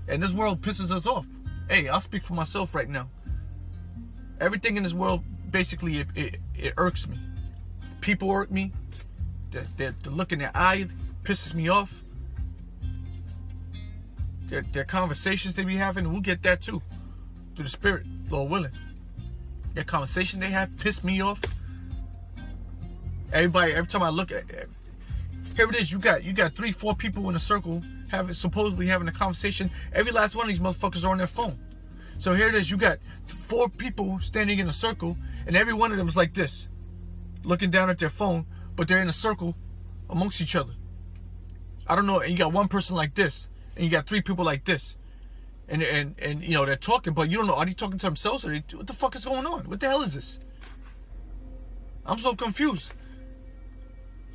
And this world pisses us off. Hey, I'll speak for myself right now. Everything in this world, basically, it irks me. People irk me. The look in their eye pisses me off. Their conversations they be having, we'll get that too. Through the Spirit, Lord willing. Their conversation they have piss me off. Every time I look at it, here it is, you got 3-4 people in a circle supposedly having a conversation. Every last one of these motherfuckers are on their phone. So here it is, you got 4 people standing in a circle, and every one of them is like this, looking down at their phone, but they're in a circle amongst each other. I don't know, and you got one person like this, and you got 3 people like this. And you know, they're talking, but you don't know, are they talking to themselves, or what the fuck is going on? What the hell is this? I'm so confused.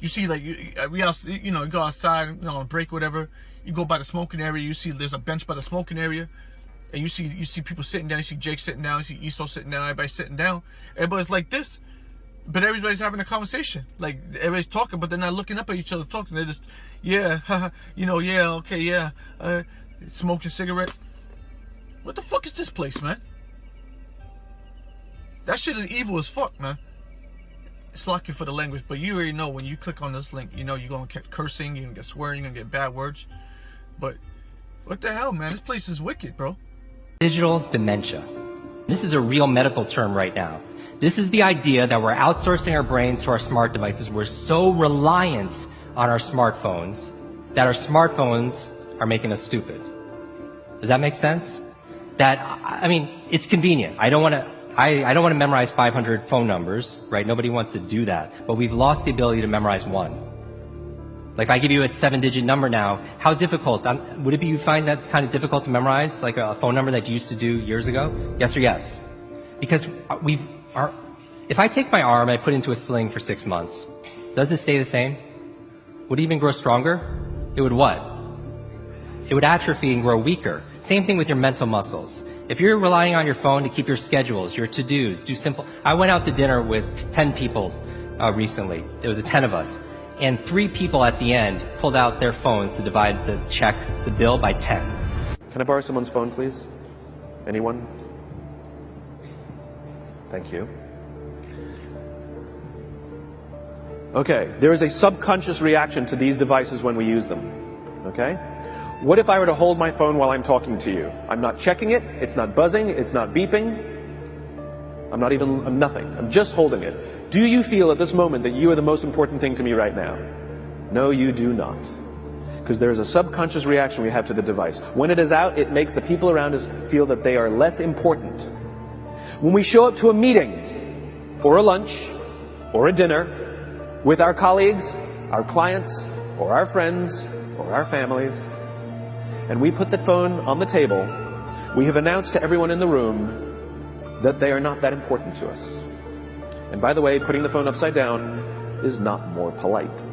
You see, like, you go outside, on a break, whatever. You go by the smoking area. You see there's a bench by the smoking area, and you see people sitting down. You see Jake sitting down. You see Esau sitting down. Everybody's sitting down. Everybody's like this, but everybody's having a conversation. Like, everybody's talking, but they're not looking up at each other talking. They're just, yeah, yeah, okay, yeah, smoking a cigarette. What the fuck is this place, man? That shit is evil as fuck, man. It's lucky for the language, but you already know when you click on this link, you know you're going to get cursing, you're going to get swearing, you're going to get bad words. But what the hell, man? This place is wicked, bro. Digital dementia. This is a real medical term right now. This is the idea that we're outsourcing our brains to our smart devices. We're so reliant on our smartphones that our smartphones are making us stupid. Does that make sense? I mean, it's convenient. I don't want to memorize 500 phone numbers, right? Nobody wants to do that. But we've lost the ability to memorize one. Like, if I give you a 7-digit number now, how difficult? Would it be you find that kind of difficult to memorize, like a phone number that you used to do years ago? Yes or yes? Because if I take my arm and I put it into a sling for 6 months, does it stay the same? Would it even grow stronger? It would what? It would atrophy and grow weaker. Same thing with your mental muscles. If you're relying on your phone to keep your schedules, your to-dos, I went out to dinner with 10 people recently. There was 10 of us. And 3 people at the end pulled out their phones to divide the bill by 10. Can I borrow someone's phone, please? Anyone? Thank you. Okay, there is a subconscious reaction to these devices when we use them. Okay? What if I were to hold my phone while I'm talking to you? I'm not checking it, it's not buzzing, it's not beeping. I'm nothing. I'm just holding it. Do you feel at this moment that you are the most important thing to me right now? No, you do not. Because there is a subconscious reaction we have to the device. When it is out, it makes the people around us feel that they are less important. When we show up to a meeting, or a lunch, or a dinner, with our colleagues, our clients, or our friends, or our families, and we put the phone on the table, we have announced to everyone in the room that they are not that important to us. And by the way, putting the phone upside down is not more polite.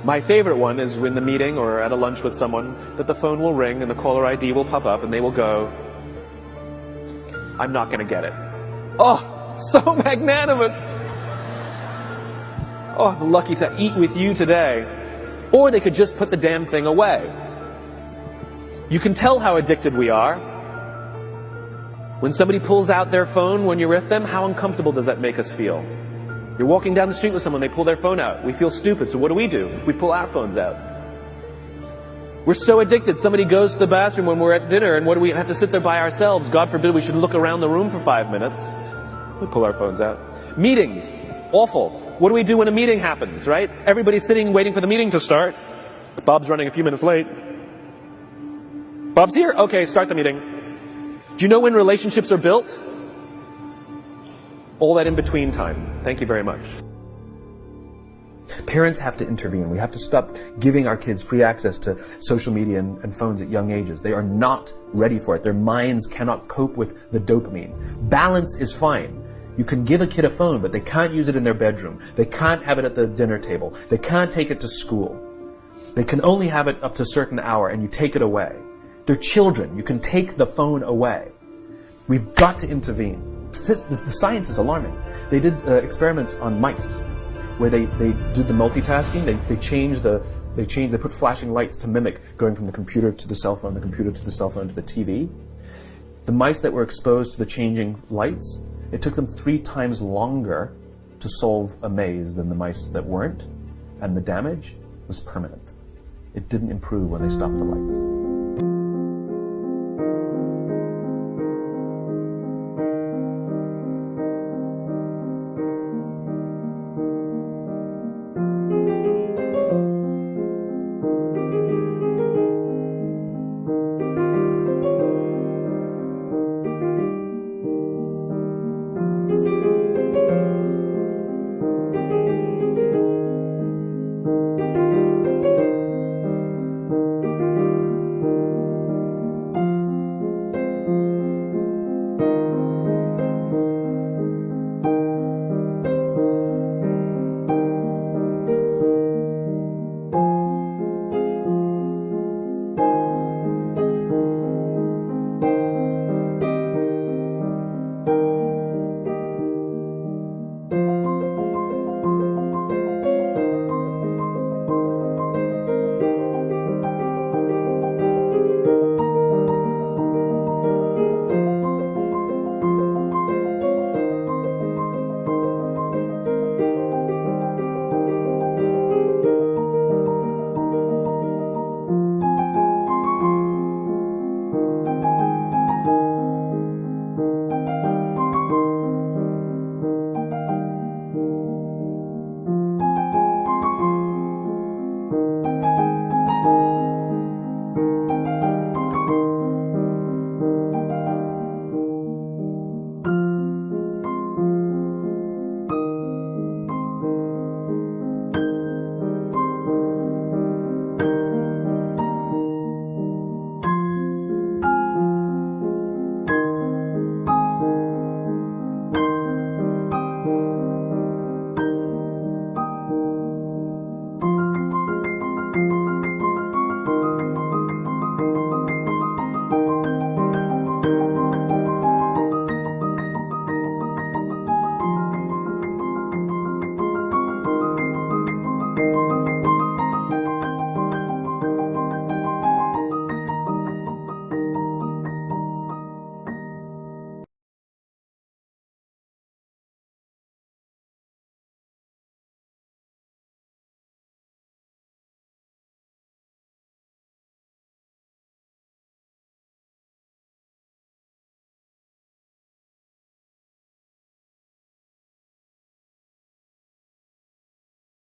My favorite one is in the meeting or at a lunch with someone that the phone will ring and the caller ID will pop up and they will go, I'm not going to get it. Oh, so magnanimous. Oh, lucky to eat with you today. Or they could just put the damn thing away. You can tell how addicted we are. When somebody pulls out their phone when you're with them, how uncomfortable does that make us feel? You're walking down the street with someone, they pull their phone out. We feel stupid, so what do? We pull our phones out. We're so addicted. Somebody goes to the bathroom when we're at dinner, and what do we have to sit there by ourselves? God forbid we should look around the room for 5 minutes. We pull our phones out. Meetings. Awful. What do we do when a meeting happens, right? Everybody's sitting waiting for the meeting to start. Bob's running a few minutes late. Bob's here? Okay, start the meeting. Do you know when relationships are built? All that in between time. Thank you very much. Parents have to intervene. We have to stop giving our kids free access to social media and phones at young ages. They are not ready for it. Their minds cannot cope with the dopamine. Balance is fine. You can give a kid a phone, but they can't use it in their bedroom. They can't have it at the dinner table. They can't take it to school. They can only have it up to a certain hour, and you take it away. They're children. You can take the phone away. We've got to intervene. The science is alarming. They did experiments on mice where they did the multitasking. They They put flashing lights to mimic going from the computer to the cell phone, the computer to the cell phone to the TV. The mice that were exposed to the changing lights, it took them 3 times longer to solve a maze than the mice that weren't, and the damage was permanent. It didn't improve when they stopped the lights.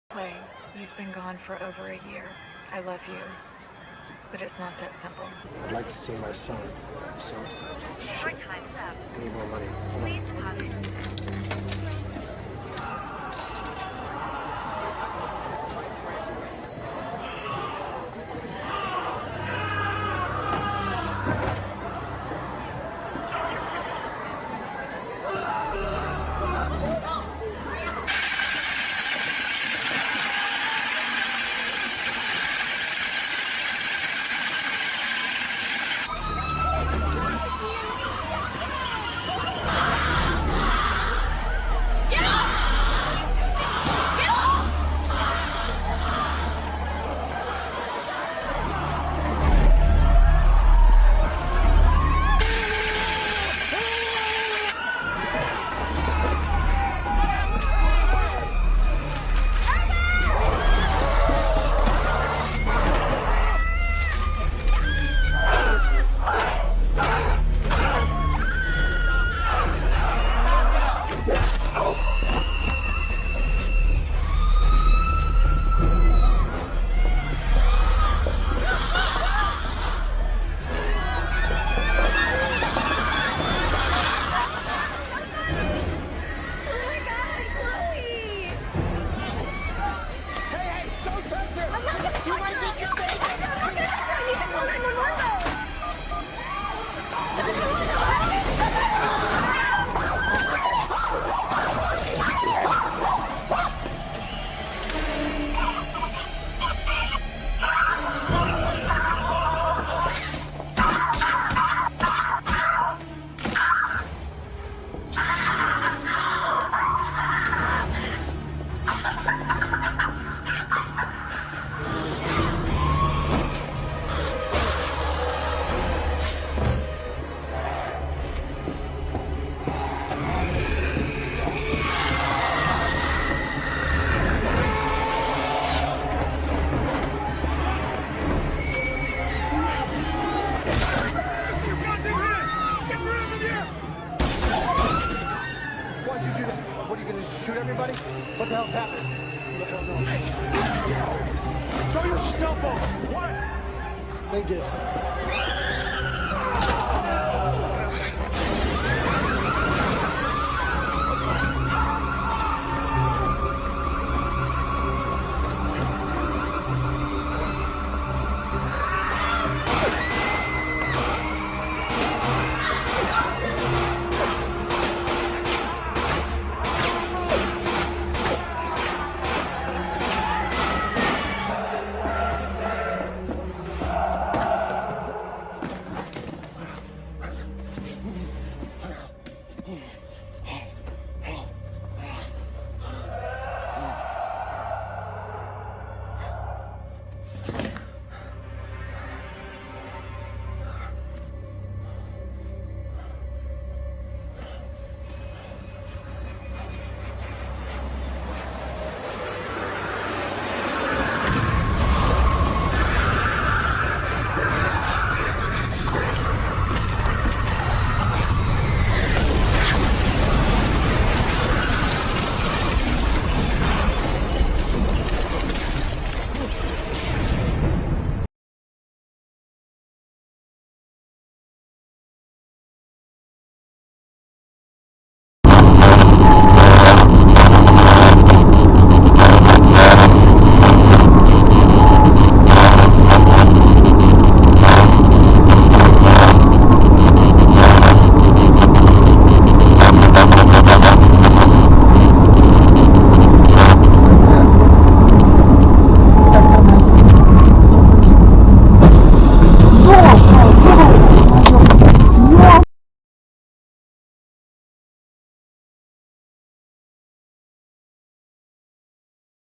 Clay, you've been gone for over a year. I love you, but it's not that simple. I'd like to see my son. So, Your time's up. I need more money. Please deposit. What the hell's happening? Who the hell knows? Throw your stuff off! What? They did.